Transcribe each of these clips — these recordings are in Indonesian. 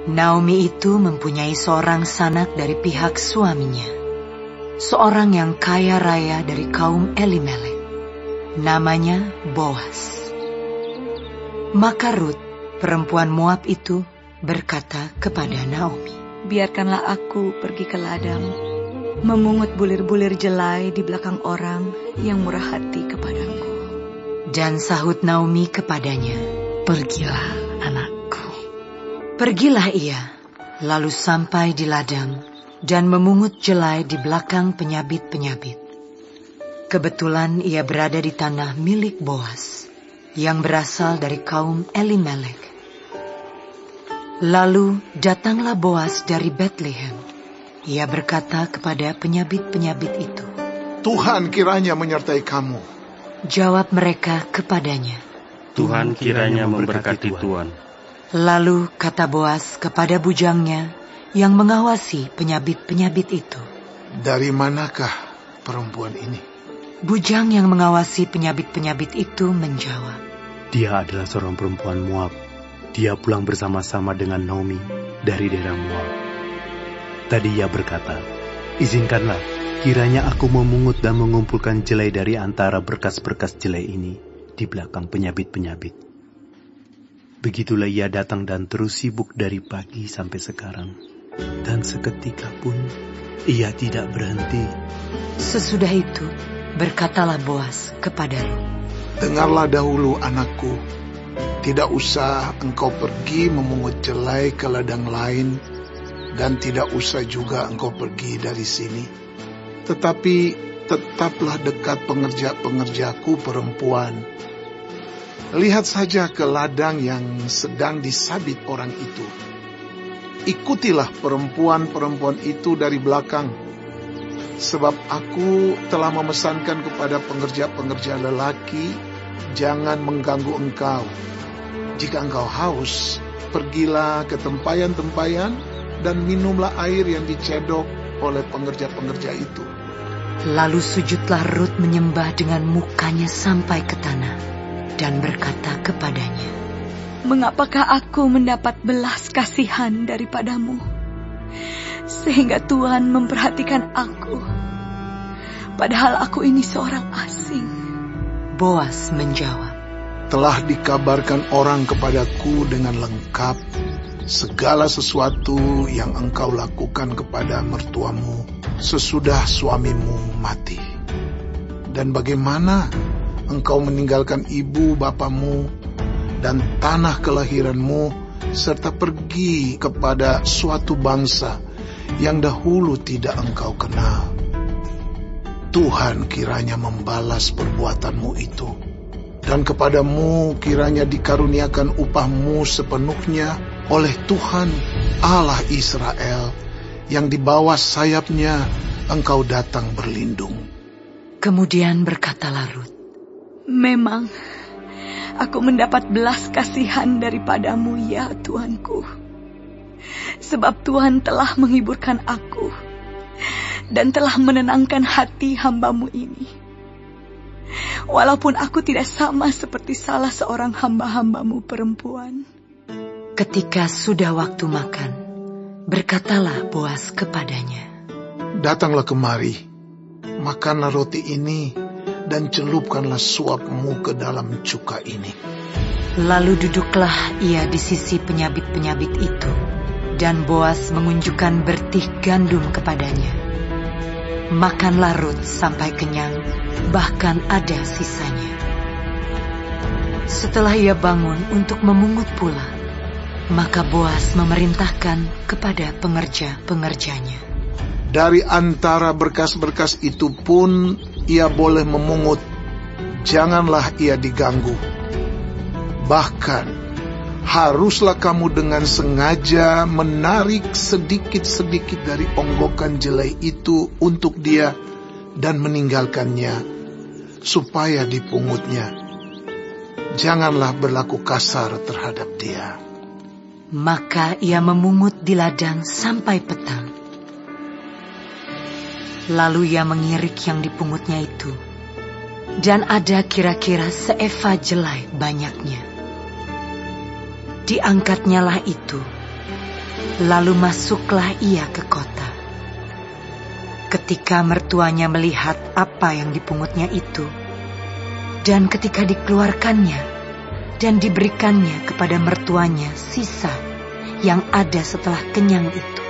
Naomi itu mempunyai seorang sanak dari pihak suaminya, seorang yang kaya raya dari kaum Elimelek, namanya Boas. Maka Rut, perempuan Moab itu, berkata kepada Naomi, "Biarkanlah aku pergi ke ladang, memungut bulir-bulir jelai di belakang orang yang murah hati kepadaku." Dan sahut Naomi kepadanya, "Pergilah, anakku." Pergilah ia, lalu sampai di ladang dan memungut jelai di belakang penyabit-penyabit. Kebetulan ia berada di tanah milik Boas, yang berasal dari kaum Elimelek. Lalu datanglah Boas dari Betlehem. Ia berkata kepada penyabit-penyabit itu, "Tuhan kiranya menyertai kamu." Jawab mereka kepadanya, "Tuhan kiranya memberkati Tuhan." Lalu kata Boas kepada bujangnya yang mengawasi penyabit-penyabit itu, "Dari manakah perempuan ini?" Bujang yang mengawasi penyabit-penyabit itu menjawab, "Dia adalah seorang perempuan Moab. Dia pulang bersama-sama dengan Naomi dari daerah Moab." Tadi ia berkata, "Izinkanlah, kiranya aku memungut dan mengumpulkan jelai dari antara berkas-berkas jelai ini di belakang penyabit-penyabit." Begitulah ia datang dan terus sibuk dari pagi sampai sekarang. Dan seketika pun ia tidak berhenti. Sesudah itu, berkatalah Boas kepada Rut, "Dengarlah dahulu, anakku. Tidak usah engkau pergi memungut jelai ke ladang lain, dan tidak usah juga engkau pergi dari sini. Tetapi tetaplah dekat pengerja-pengerjaku perempuan. Lihat saja ke ladang yang sedang disabit orang itu. Ikutilah perempuan-perempuan itu dari belakang, sebab aku telah memesankan kepada pengerja-pengerja lelaki, jangan mengganggu engkau. Jika engkau haus, pergilah ke tempayan-tempayan dan minumlah air yang dicedok oleh pengerja-pengerja itu." Lalu sujudlah Rut menyembah dengan mukanya sampai ke tanah, dan berkata kepadanya, "Mengapakah aku mendapat belas kasihan daripadamu, sehingga Tuhan memperhatikan aku, padahal aku ini seorang asing?" Boas menjawab, "Telah dikabarkan orang kepadaku dengan lengkap segala sesuatu yang engkau lakukan kepada mertuamu sesudah suamimu mati. Dan bagaimana engkau meninggalkan ibu bapamu dan tanah kelahiranmu, serta pergi kepada suatu bangsa yang dahulu tidak engkau kenal. Tuhan kiranya membalas perbuatanmu itu, dan kepadamu kiranya dikaruniakan upahmu sepenuhnya oleh Tuhan Allah Israel, yang di bawah sayapnya engkau datang berlindung." Kemudian berkatalah Rut, "Memang aku mendapat belas kasihan daripadamu, ya Tuanku, sebab Tuhan telah menghiburkan aku dan telah menenangkan hati hamba-Mu ini. Walaupun aku tidak sama seperti salah seorang hamba-hamba-Mu perempuan." Ketika sudah waktu makan, berkatalah Boas kepadanya, "Datanglah kemari, makanlah roti ini, dan celupkanlah suapmu ke dalam cuka ini." Lalu duduklah ia di sisi penyabit-penyabit itu, dan Boas mengunjukkan bertih gandum kepadanya. Makanlah Rut sampai kenyang, bahkan ada sisanya. Setelah ia bangun untuk memungut pula, maka Boas memerintahkan kepada pengerja-pengerjanya, "Dari antara berkas-berkas itu pun ia boleh memungut, janganlah ia diganggu. Bahkan haruslah kamu dengan sengaja menarik sedikit-sedikit dari onggokan jelai itu untuk dia dan meninggalkannya, supaya dipungutnya. Janganlah berlaku kasar terhadap dia." Maka ia memungut di ladang sampai petang. Lalu ia mengirik yang dipungutnya itu, dan ada kira-kira seeva jelai banyaknya. Diangkatnyalah itu, Lalu masuklah ia ke kota. Ketika mertuanya melihat apa yang dipungutnya itu, dan ketika dikeluarkannya dan diberikannya kepada mertuanya sisa yang ada setelah kenyang itu,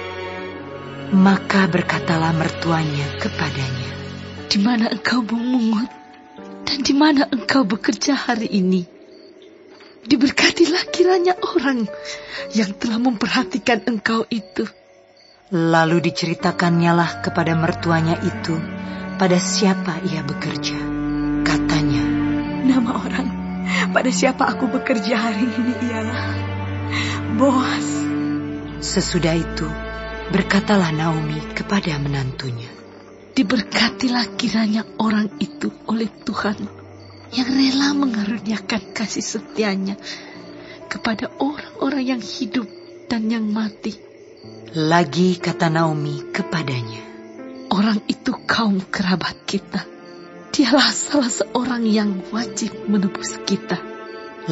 maka berkatalah mertuanya kepadanya, "Di mana engkau memungut dan di mana engkau bekerja hari ini? Diberkatilah kiranya orang yang telah memperhatikan engkau itu." Lalu diceritakannya lah kepada mertuanya itu pada siapa ia bekerja. Katanya, Nama orang pada siapa aku bekerja hari ini ialah Boas. sesudah itu berkatalah Naomi kepada menantunya, Diberkatilah kiranya orang itu oleh Tuhan yang rela mengaruniakan kasih setianya kepada orang-orang yang hidup dan yang mati. Lagi kata Naomi kepadanya, Orang itu kaum kerabat kita. Dialah salah seorang yang wajib menebus kita.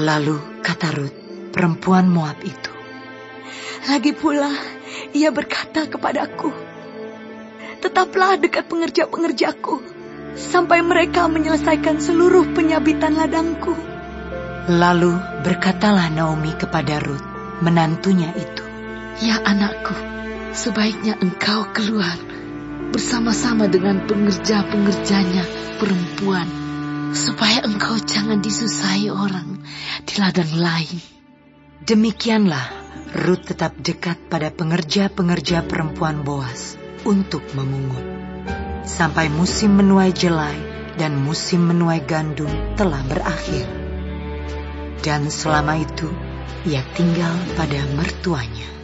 Lalu kata Rut, perempuan Moab itu, Lagi pula ia berkata kepadaku, Tetaplah dekat pengerja-pengerjaku sampai mereka menyelesaikan seluruh penyabitan ladangku. Lalu berkatalah Naomi kepada Rut, menantunya itu, Ya anakku, sebaiknya engkau keluar bersama-sama dengan pengerja-pengerjanya perempuan, supaya engkau jangan disusahi orang di ladang lain. Demikianlah Rut tetap dekat pada pengerja-pengerja perempuan Boas untuk memungut, sampai musim menuai jelai dan musim menuai gandum telah berakhir. Dan selama itu ia tinggal pada mertuanya.